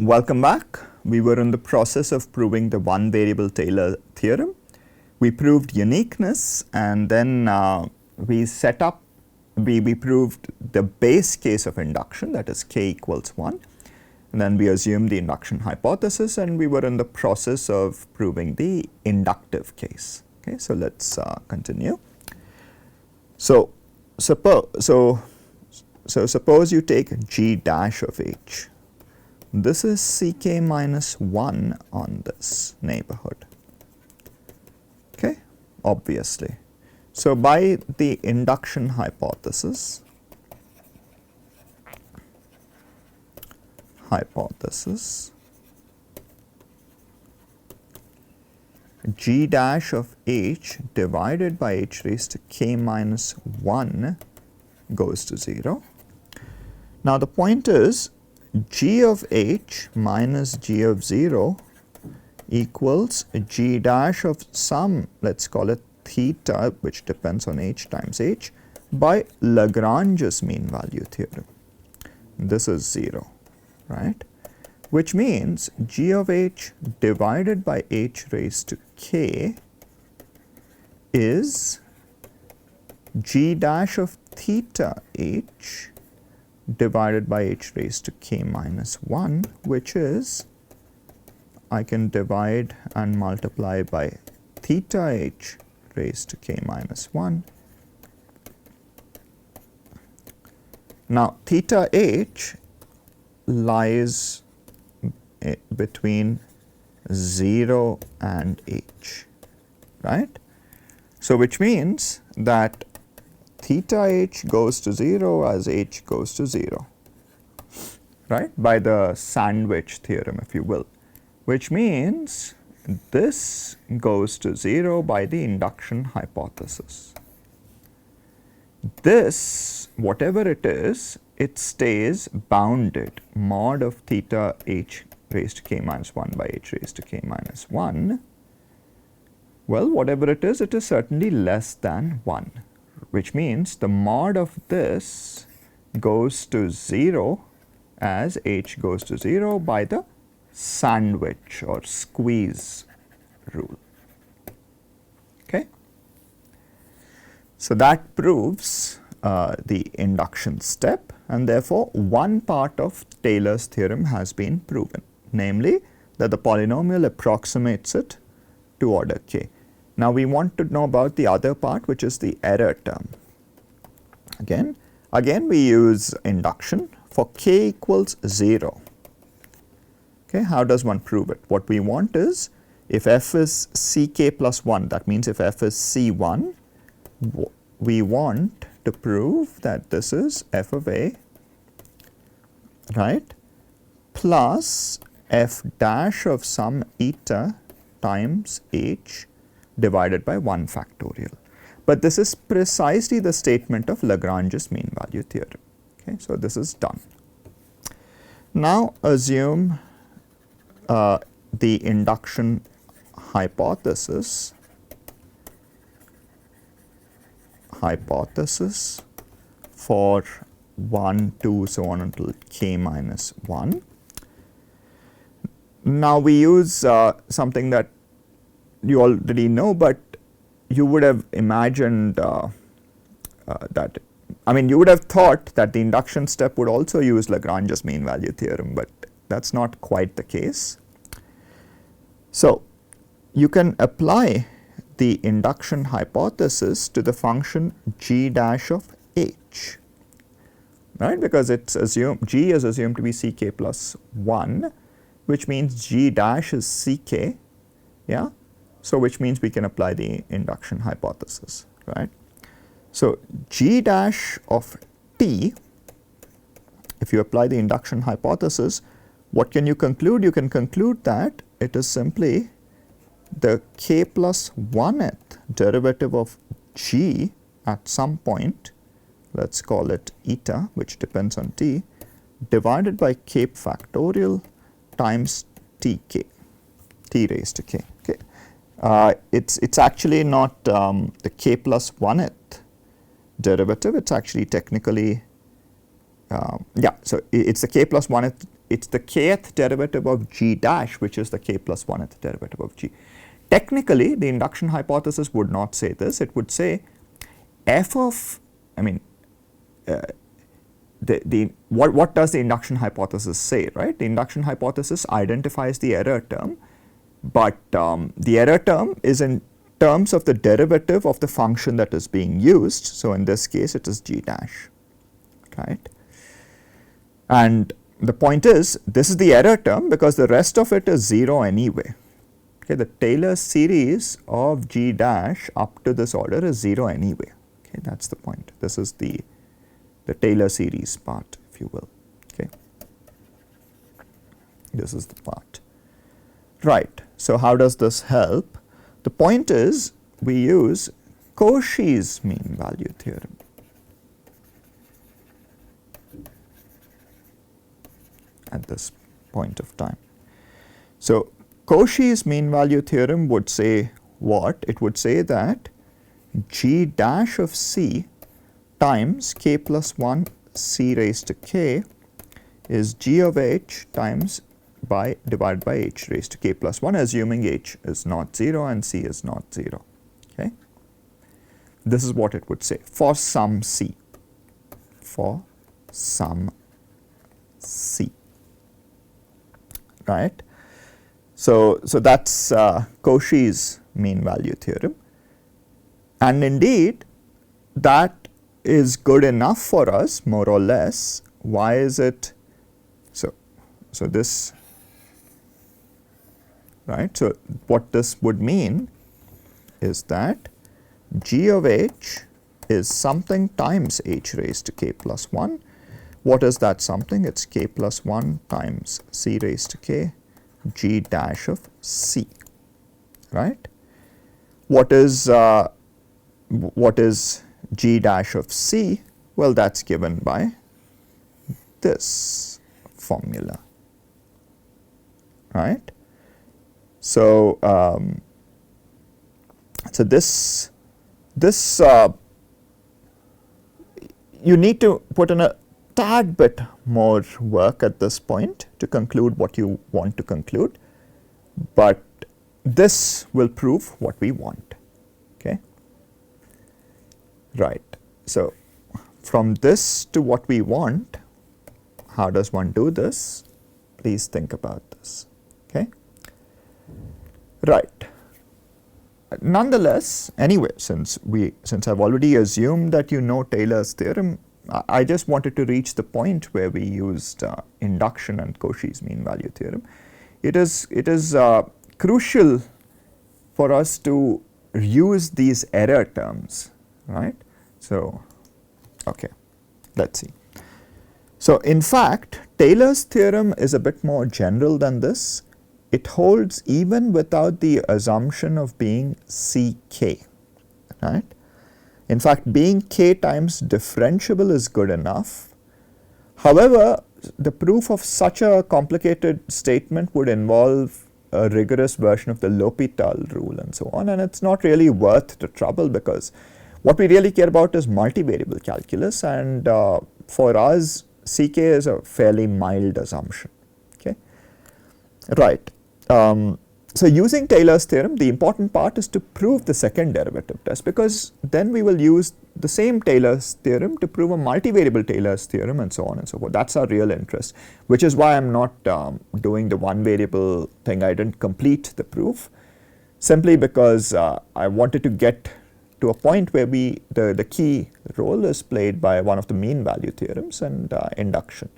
Welcome back. We were in the process of proving the one variable Taylor theorem. We proved uniqueness, and then we proved the base case of induction, that is k equals 1. And then we assumed the induction hypothesis, and we were in the process of proving the inductive case. Okay, so let's continue. So suppose you take g dash of h. This is ck minus 1 on this neighborhood, okay, obviously. So by the induction hypothesis, g dash of h divided by h raised to k minus 1 goes to 0. Now the point is, g of h minus g of 0 equals g dash of some, let's call it theta, which depends on h times h, by Lagrange's mean value theorem. This is 0, right? Which means g of h divided by h raised to k is g dash of theta h divided by h raised to k minus 1, which is, I can divide and multiply by theta h raised to k minus 1. Now theta h lies between 0 and h, right? So which means that theta h goes to 0 as h goes to 0, right, by the sandwich theorem, if you will, which means this goes to 0 by the induction hypothesis. This, whatever it is, it stays bounded mod of theta h raised to k minus 1 by h raised to k minus 1. Well, whatever it is certainly less than 1. Which means the mod of this goes to 0 as h goes to 0 by the sandwich or squeeze rule. Okay? So that proves the induction step, and therefore one part of Taylor's theorem has been proven, namely that the polynomial approximates it to order k. Now we want to know about the other part, which is the error term. Again we use induction for k equals 0. Okay, how does one prove it? What we want is, if f is ck plus 1, that means if f is c1, we want to prove that this is f of a, right, plus f dash of some eta times h divided by 1 factorial. But this is precisely the statement of Lagrange's mean value theorem. Okay, so this is done. Now assume the induction hypothesis for 1, 2, so on until k minus 1. Now we use something that you already know, but you would have imagined you would have thought that the induction step would also use Lagrange's mean value theorem, but that's not quite the case. So you can apply the induction hypothesis to the function g dash of h, right, because it's assumed g is assumed to be ck plus 1, which means g dash is ck, yeah. So which means we can apply the induction hypothesis, right? So g dash of t, if you apply the induction hypothesis, what can you conclude? You can conclude that it is simply the k plus 1th derivative of g at some point, let's call it eta, which depends on t, divided by k factorial times tk, t raised to k. Okay. It's actually not the k plus 1th derivative, it's actually technically yeah, so it's the k plus 1th, it's the kth derivative of g dash, which is the k plus 1th derivative of g. Technically, the induction hypothesis would not say this. It would say f of, I mean, what does the induction hypothesis say, right? The induction hypothesis identifies the error term, but the error term is in terms of the derivative of the function that is being used. So in this case, it is g dash, right? And the point is, this is the error term because the rest of it is 0 anyway. Okay, the Taylor series of g dash up to this order is 0 anyway. Okay, that's the point. This is the Taylor series part, if you will. Okay, this is the part. Right. So how does this help? The point is, we use Cauchy's mean value theorem. At this point of time. So Cauchy's mean value theorem would say what? It would say that g dash of c times k plus 1 c raised to k is g of h times divided by h raised to k plus 1, assuming h is not 0 and c is not 0. Okay, this is what it would say for some c. For some c. Right. So that's Cauchy's mean value theorem, and indeed that is good enough for us, more or less. Why is it so? So this, right? So what this would mean is that g of h is something times h raised to k plus 1. What is that something? It's k plus 1 times c raised to k g dash of c, right? What is g dash of c? Well, that's given by this formula, right? So this you need to put in a tad bit more work at this point to conclude what you want to conclude, but this will prove what we want. Okay, right. So from this to what we want, how does one do this? Please think about this. Okay, right. Nonetheless, anyway, since I've already assumed that you know Taylor's theorem, I just wanted to reach the point where we used induction and Cauchy's mean value theorem. It is crucial for us to use these error terms, right? So, okay, let's see. So in fact, Taylor's theorem is a bit more general than this. It holds even without the assumption of being Ck, right? In fact, being k times differentiable is good enough. However, the proof of such a complicated statement would involve a rigorous version of the L'Hopital rule and so on, and it's not really worth the trouble because what we really care about is multivariable calculus, and for us, Ck is a fairly mild assumption. Okay, right. So using Taylor's theorem, the important part is to prove the second derivative test, because then we will use the same Taylor's theorem to prove a multivariable Taylor's theorem and so on and so forth. That's our real interest, which is why I'm not doing the one variable thing. I didn't complete the proof simply because I wanted to get to a point where the key role is played by one of the mean value theorems and induction.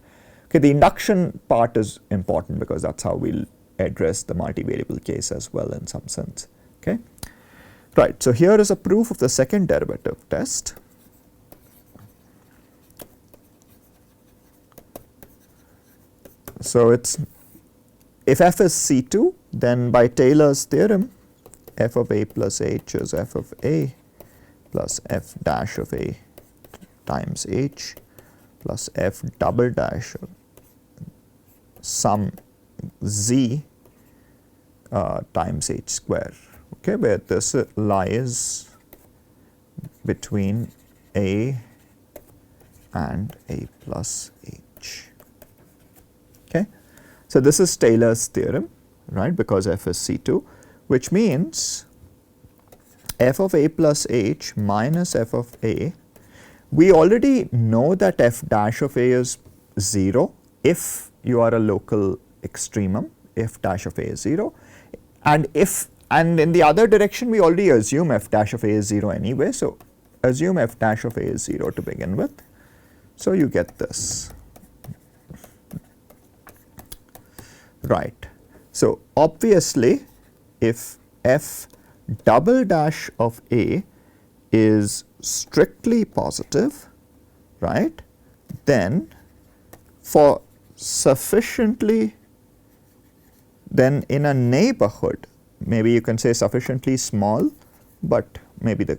Okay, the induction part is important because that's how we'll address the multivariable case as well in some sense. Okay, right. So here is a proof of the second derivative test. So it's, if f is C2, then by Taylor's theorem, f of a plus h is f of a plus f dash of a times h plus f double dash of sum z times h square, okay, where this lies between a and A plus H. Okay. So this is Taylor's theorem, right, because f is C2, which means f of A plus H minus f of A. We already know that f dash of A is 0 if you are a local extremum, f dash of A is 0, and in the other direction we already assume f dash of A is 0 anyway, so assume f dash of A is 0 to begin with. So you get this. Right. So obviously if f double dash of A is strictly positive, right, then for sufficiently, then in a neighborhood, maybe you can say sufficiently small, but maybe the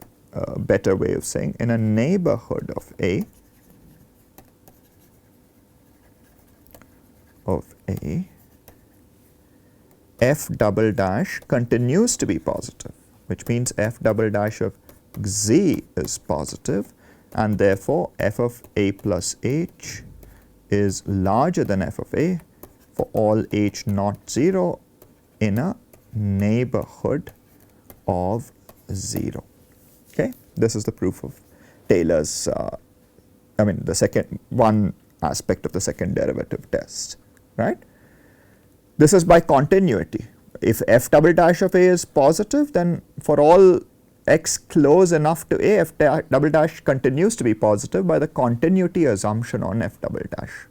better way of saying in a neighborhood of A, f double dash continues to be positive, which means f double dash of z is positive, and therefore f of A plus H is larger than f of A for all H not 0 in a neighborhood of 0. Okay, this is the proof of Taylor's, the second one aspect of the second derivative test, right. This is by continuity. If f double dash of A is positive, then for all x close enough to A, f double dash continues to be positive by the continuity assumption on f double dash,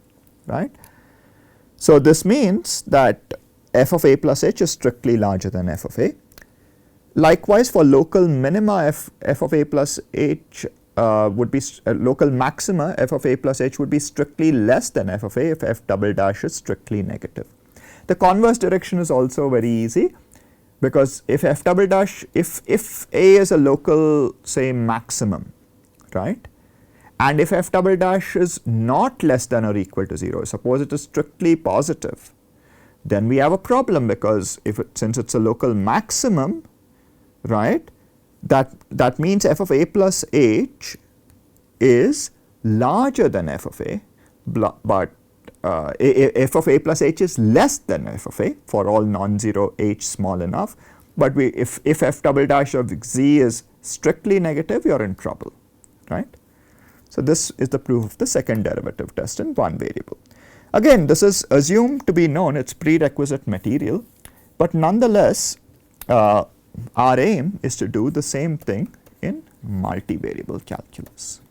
right. So this means that f of A plus H is strictly larger than f of A. Likewise, for local minima, f of A plus H would be local maxima, f of A plus H would be strictly less than f of A if f double dash is strictly negative. The converse direction is also very easy, because if f double dash, if A is a local, say, maximum, right, and if f double dash is not less than or equal to 0, suppose it is strictly positive, then we have a problem, because since it's a local maximum, right, that means f of A plus H is larger than f of A, but f of A plus H is less than f of A for all non-zero H small enough, but if f double dash of z is strictly negative, you are in trouble, right. So this is the proof of the second derivative test in one variable. Again, this is assumed to be known, it's prerequisite material, but nonetheless our aim is to do the same thing in multivariable calculus.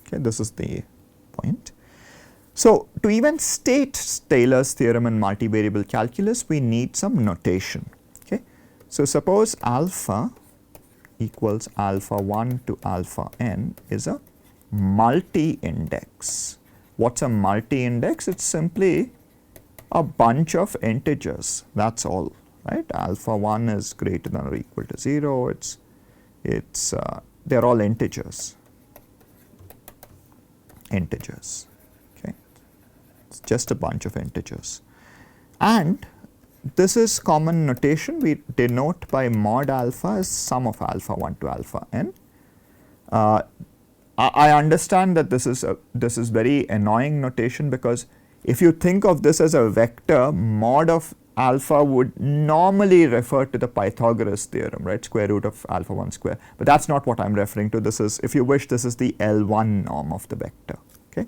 Okay, this is the point. So to even state Taylor's theorem in multivariable calculus, we need some notation. Okay, so suppose alpha equals alpha 1 to alpha n is a multi-index. What's a multi-index? It's simply a bunch of integers. That's all, right? Alpha 1 is greater than or equal to 0. They're all integers. Okay, it's just a bunch of integers, and this is common notation. We denote by mod alpha as sum of alpha 1 to alpha n. I understand that this is very annoying notation, because if you think of this as a vector, mod of alpha would normally refer to the Pythagoras theorem, right, square root of alpha 1 square, but that's not what I'm referring to. This is, if you wish, this is the L1 norm of the vector. Okay,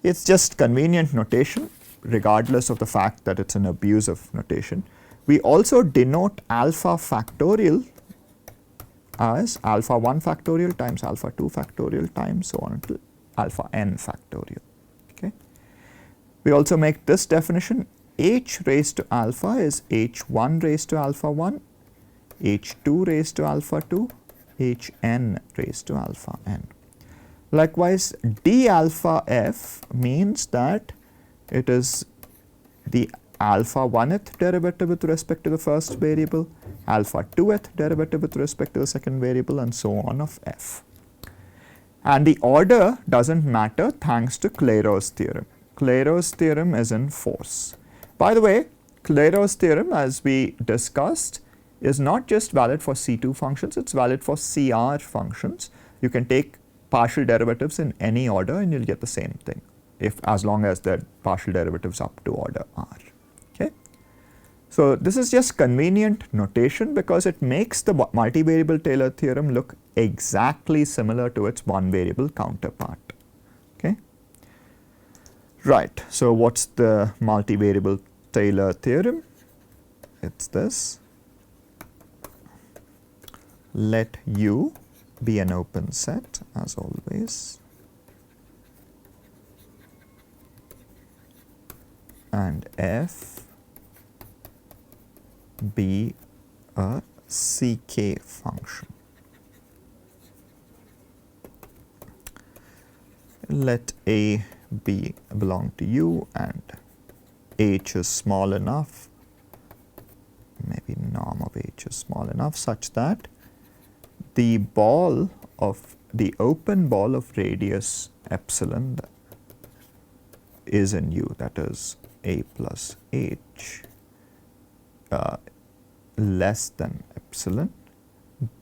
it's just convenient notation regardless of the fact that it's an abusive notation. We also denote alpha factorial as alpha 1 factorial times alpha 2 factorial times so on until alpha n factorial. Okay, we also make this definition: h raised to alpha is h1 raised to alpha 1, h2 raised to alpha 2, hn raised to alpha n. Likewise, d alpha f means that it is the alpha 1th derivative with respect to the first variable, alpha 2th derivative with respect to the second variable, and so on of f. And the order doesn't matter thanks to Clairaut's theorem. Clairaut's theorem is in force. By the way, Clairaut's theorem, as we discussed, is not just valid for C2 functions, it's valid for CR functions. You can take partial derivatives in any order and you'll get the same thing, as long as the partial derivatives up to order R. Okay? So this is just convenient notation because it makes the multivariable Taylor theorem look exactly similar to its one variable counterpart. Okay? Right, so what's the multivariable Taylor theorem? It's this. Let U be an open set as always, and F be a CK function. Let A belong to U and H is small enough, maybe norm of H is small enough such that the open ball of radius epsilon is in U, that is A plus H less than epsilon.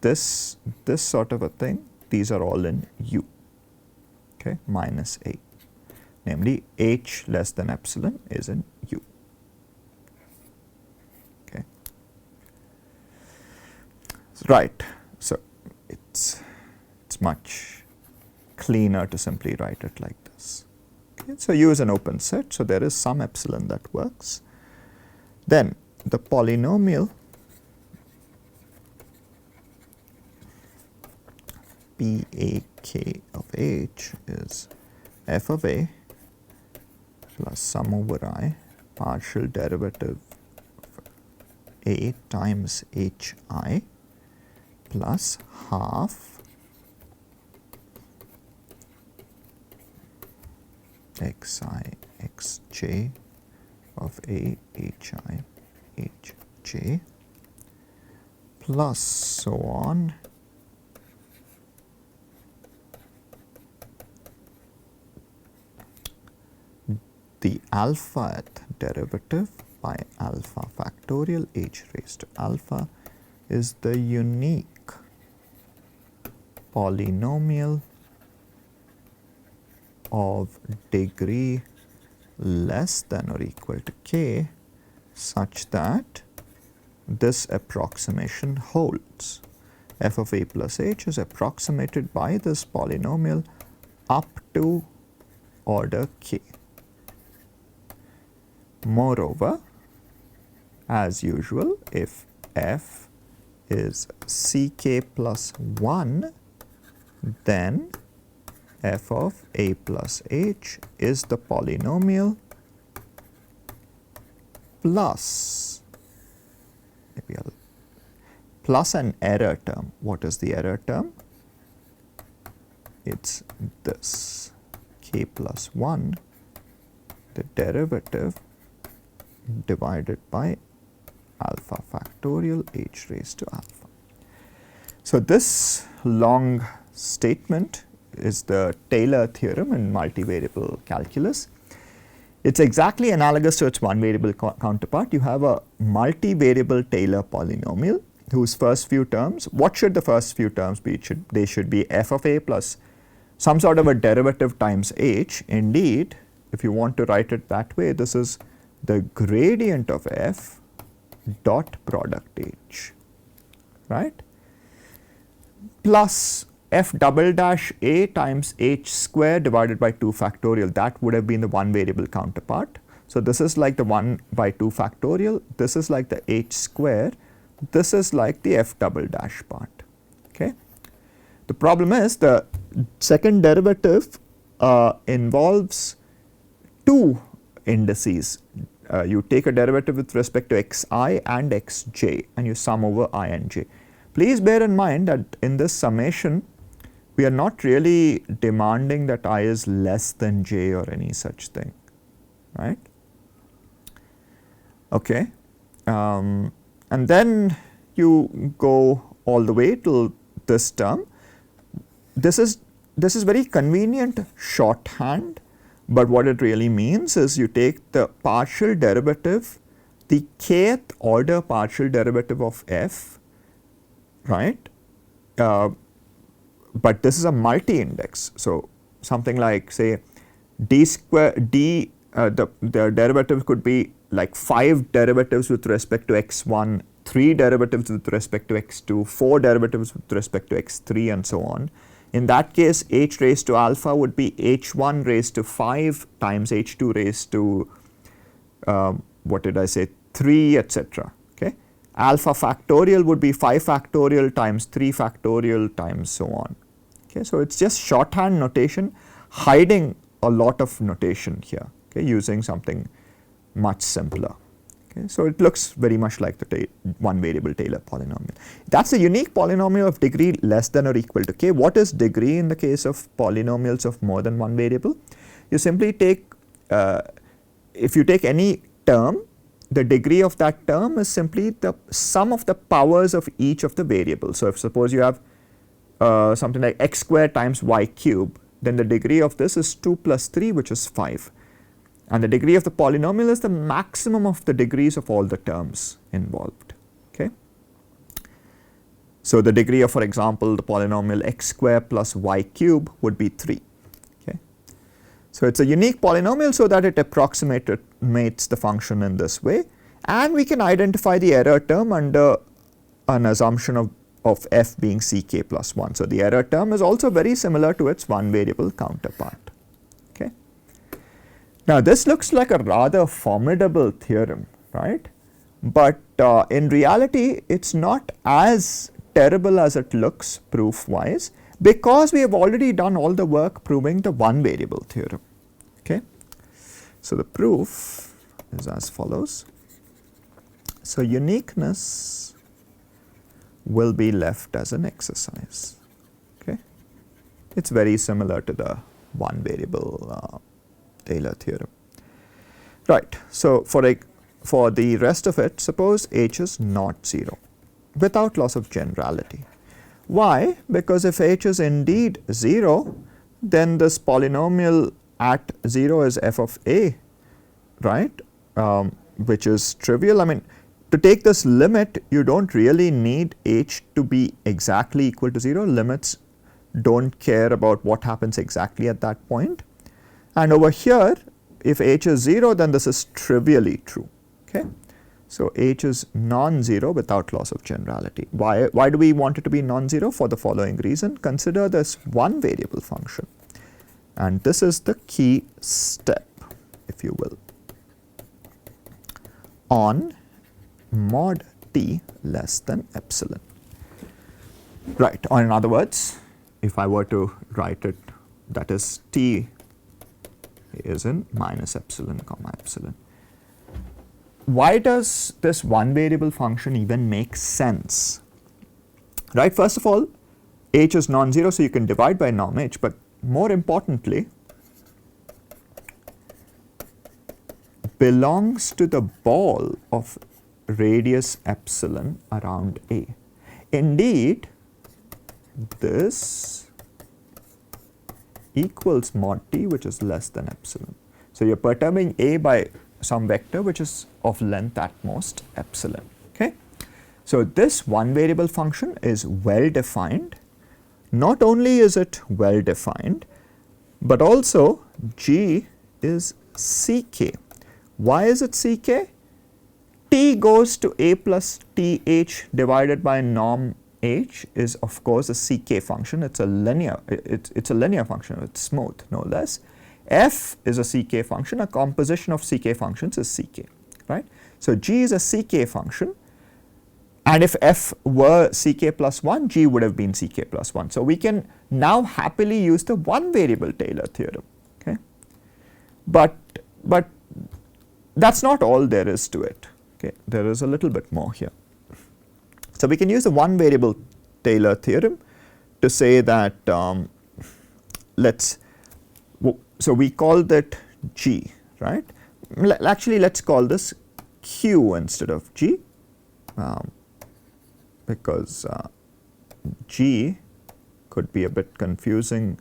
This sort of a thing, these are all in U, okay, minus A. Namely, H less than epsilon is in U. Okay. Right. So it's much cleaner to simply write it like this. Okay. So U is an open set, so there is some epsilon that works. Then the polynomial Pak of H is f of A plus sum over I partial derivative of A times Hi plus half Xi Xj of A Hi Hj plus so on the alphath derivative by alpha factorial H raised to alpha is the unique polynomial of degree less than or equal to k such that this approximation holds. F of A plus H is approximated by this polynomial up to order k. Moreover, as usual, if f is ck plus 1, then f of A plus H is the polynomial plus, plus an error term. What is the error term? It's this, k plus 1, the derivative divided by alpha factorial H raised to alpha. So this long statement is the Taylor theorem in multivariable calculus. It's exactly analogous to its one variable counterpart. You have a multivariable Taylor polynomial whose first few terms, what should the first few terms be? They should be f of A plus some sort of a derivative times H. Indeed, if you want to write it that way, this is the gradient of f dot product H, right, plus f double dash A times H square divided by 2 factorial. That would have been the one variable counterpart. So this is like the 1 by 2 factorial, this is like the H square, this is like the f double dash part. Okay. The problem is the second derivative involves two indices. You take a derivative with respect to xi and xj and you sum over I and j. Please bear in mind that in this summation we are not really demanding that I is less than j or any such thing, right? Okay, and then you go all the way to this term. This is very convenient shorthand, but what it really means is you take the partial derivative the kth order partial derivative of f, right? But this is a multi-index. So something like, say, d square d, the derivative could be like 5 derivatives with respect to x1, 3 derivatives with respect to x2, 4 derivatives with respect to x3, and so on. In that case, h raised to alpha would be h1 raised to 5 times h2 raised to, what did I say, 3, etc. Okay? Alpha factorial would be 5 factorial times 3 factorial times so on. Okay? So it's just shorthand notation hiding a lot of notation here, okay, using something much simpler. Okay? So it looks very much like the one variable Taylor polynomial. That's a unique polynomial of degree less than or equal to k. What is degree in the case of polynomials of more than one variable? You simply take, if you take any term, the degree of that term is simply the sum of the powers of each of the variables. So if suppose you have something like x squared times y cube, then the degree of this is 2 plus 3, which is 5. And the degree of the polynomial is the maximum of the degrees of all the terms involved. Okay? So the degree of, for example, the polynomial x squared plus y cube would be 3. Okay? So it's a unique polynomial so that it approximates the function in this way, and we can identify the error term under an assumption of f being ck plus 1. So the error term is also very similar to its one variable counterpart. Okay? Now this looks like a rather formidable theorem, right? But in reality it's not as terrible as it looks proof wise, because we have already done all the work proving the one variable theorem. Okay? So the proof is as follows. So uniqueness will be left as an exercise. Okay? It's very similar to the one variable Taylor theorem. Right. So for the rest of it, suppose h is not 0 without loss of generality. Why? Because if h is indeed 0, then this polynomial at 0 is f of a, right? Which is trivial. I mean, to take this limit, you don't really need h to be exactly equal to 0. Limits don't care about what happens exactly at that point. And over here, if h is 0, then this is trivially true. Okay? So h is non-zero without loss of generality. Why do we want it to be non-zero? For the following reason. Consider this one variable function. And this is the key step, if you will, on mod t less than epsilon. Right, or in other words, if I were to write it, that is t is in minus epsilon comma epsilon. Why does this one variable function even make sense? Right, first of all, h is non-zero, so you can divide by norm h, but more importantly, belongs to the ball of radius epsilon around a. Indeed, this equals mod t, which is less than epsilon. So you're perturbing a by some vector which is of length at most epsilon. Okay? So this one variable function is well defined. Not only is it well defined, but also g is ck. Why is it ck? T goes to a plus th divided by norm h is of course a ck function. It's a linear function. It's smooth, no less. F is a ck function. A composition of ck functions is ck, right? So g is a ck function, and if f were ck plus 1, g would have been ck plus 1. So we can now happily use the one variable Taylor theorem. Okay, but that's not all there is to it. Okay, there is a little bit more here. So we can use the one variable Taylor theorem to say that so we call that g, right? Actually, let's call this q instead of g, because g could be a bit confusing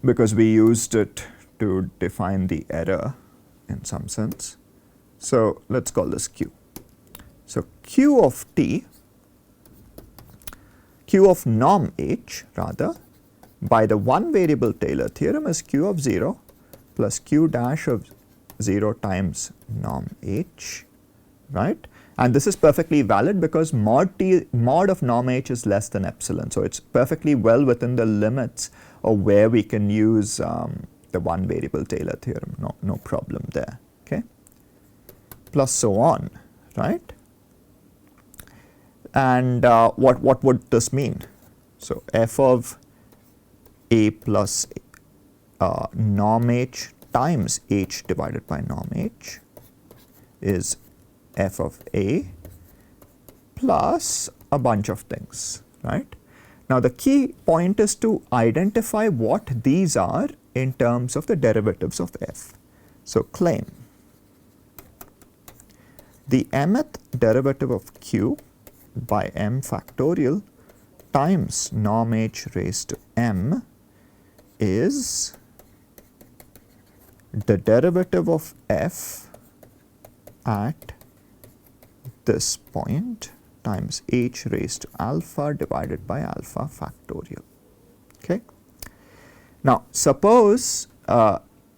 because we used it to define the error in some sense. So let's call this q. So q of t, q of norm h rather, by the one variable Taylor theorem is q of 0 plus q dash of 0 times norm h, right? And this is perfectly valid because mod of norm h is less than epsilon. So it's perfectly well within the limits of where we can use the one variable Taylor theorem. No problem there. Okay, plus so on, right? And what would this mean? So f of a plus norm h times h divided by norm h is f of a plus a bunch of things, right? Now the key point is to identify what these are in terms of the derivatives of f. So claim the mth derivative of q by m factorial times norm h raised to m is the derivative of f at this point times h raised to alpha divided by alpha factorial. Okay. Now suppose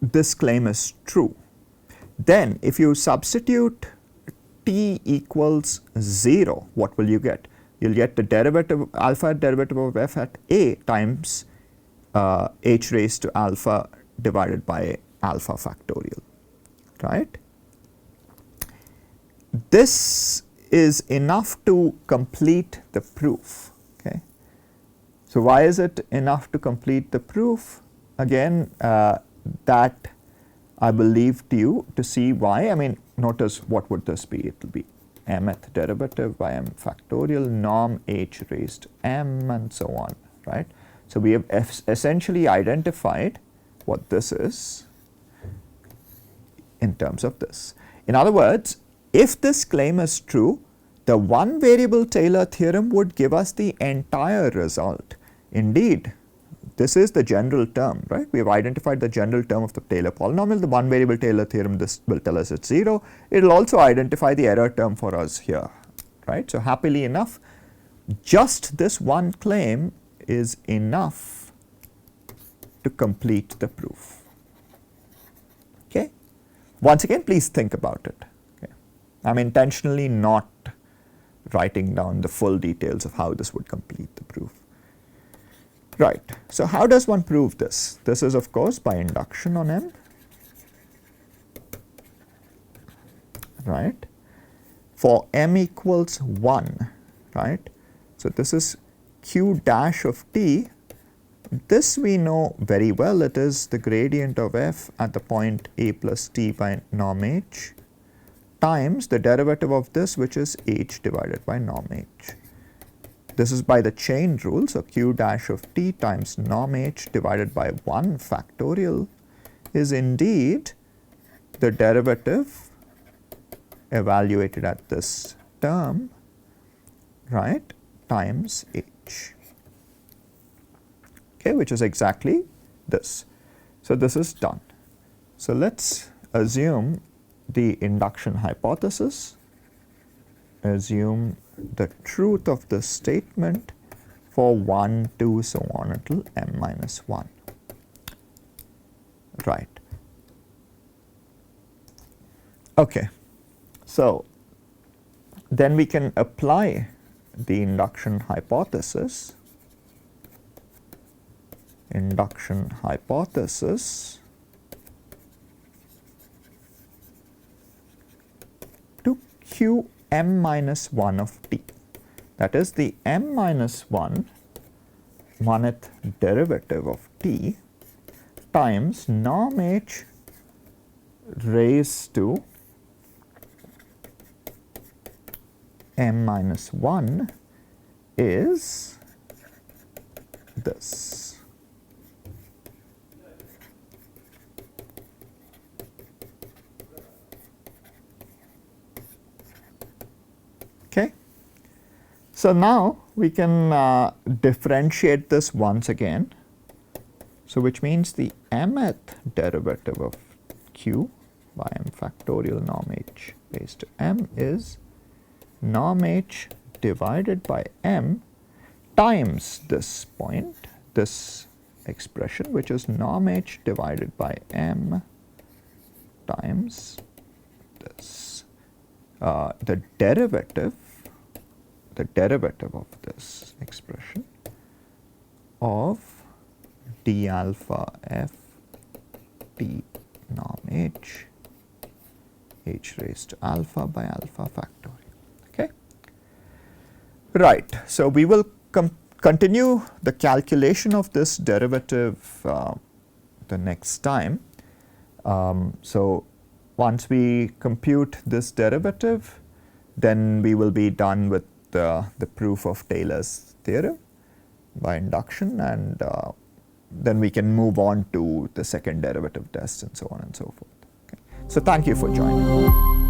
this claim is true, then if you substitute t equals 0, what will you get? You'll get the derivative, alpha derivative of f at a times h raised to alpha divided by alpha factorial, right? This is enough to complete the proof. Okay. So why is it enough to complete the proof? Again, that I will leave to you to see why. I mean, notice what would this be? It will be mth derivative by m factorial norm h raised to m and so on, right? So we have essentially identified what this is in terms of this. In other words, if this claim is true, the one variable Taylor theorem would give us the entire result. Indeed, this is the general term, right? We have identified the general term of the Taylor polynomial. The one variable Taylor theorem, this will tell us it's 0. It will also identify the error term for us here, right? So happily enough, just this one claim is enough to complete the proof. Okay. Once again, please think about it. Okay. I'm intentionally not writing down the full details of how this would complete the proof. Right. So how does one prove this? This is of course by induction on M, right? For M equals 1, right? So this is q dash of t. This we know very well. It is the gradient of f at the point a plus t by norm h times the derivative of this, which is h divided by norm h. This is by the chain rule. So q dash of t times norm h divided by 1 factorial is indeed the derivative evaluated at this term, right, times h, okay, which is exactly this. So this is done. So let's assume the induction hypothesis, assume the truth of this statement for 1, 2, so on until m minus 1, right. Okay, so then we can apply the induction hypothesis to q m minus 1 of t. That is the m minus 1th derivative of t times norm h raised to m minus 1 is this. Okay. So now we can differentiate this once again. So which means the mth derivative of q by m factorial norm h raised to m is norm h divided by m times this point, this expression, which is norm h divided by m times this, the derivative of this expression of d alpha f t norm h raised to alpha by alpha factorial. Okay. Right. So we will continue the calculation of this derivative the next time. So once we compute this derivative, then we will be done with the proof of Taylor's theorem by induction, and then we can move on to the second derivative test and so on and so forth. Okay. So thank you for joining.